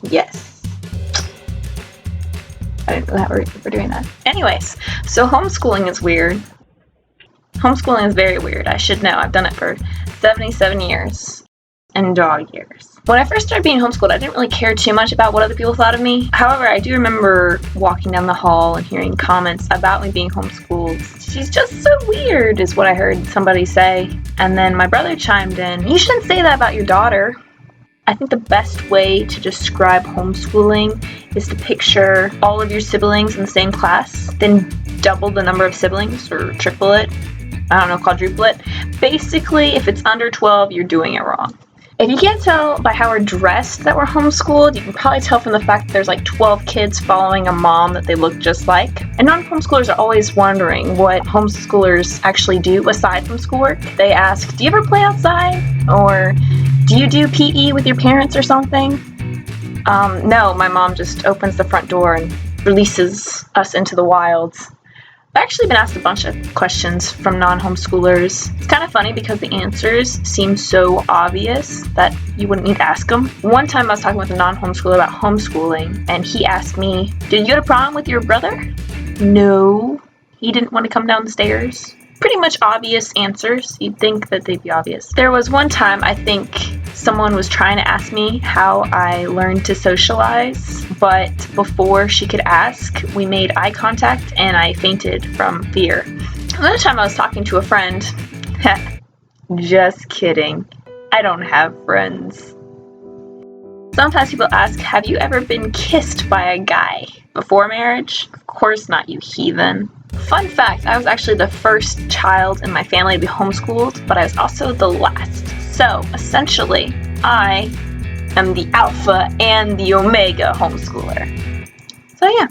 Yes. I didn't know that we're doing that. Anyways, so homeschooling is weird. Homeschooling is very weird. I should know. I've done it for 77 years. And dog years. When I first started being homeschooled, I didn't really care too much about what other people thought of me. However, I do remember walking down the hall and hearing comments about me being homeschooled. She's just so weird, is what I heard somebody say. And then my brother chimed in, you shouldn't say that about your daughter. I think the best way to describe homeschooling is to picture all of your siblings in the same class, then double the number of siblings, or triple it. I don't know, quadruple it. Basically, if it's under 12, you're doing it wrong. If you can't tell by how we're dressed that we're homeschooled, you can probably tell from the fact that there's like 12 kids following a mom that they look just like. And non-homeschoolers are always wondering what homeschoolers actually do aside from schoolwork. They ask, do you ever play outside? Or do you do PE with your parents or something? No, my mom just opens the front door and releases us into the wilds. I've actually been asked a bunch of questions from non-homeschoolers. It's kind of funny because the answers seem so obvious that you wouldn't need to ask them. One time I was talking with a non-homeschooler about homeschooling, and he asked me, did you go to prom with your brother? No, he didn't want to come down the stairs. Pretty much obvious answers. You'd think that they'd be obvious. There was one time I think someone was trying to ask me how I learned to socialize, but before she could ask, we made eye contact and I fainted from fear. Another time I was talking to a friend. Just kidding. I don't have friends. Sometimes people ask, have you ever been kissed by a guy before marriage? Of course not, you heathen. Fun fact, I was actually the first child in my family to be homeschooled, but I was also the last. So, essentially, I am the alpha and the omega homeschooler. So yeah.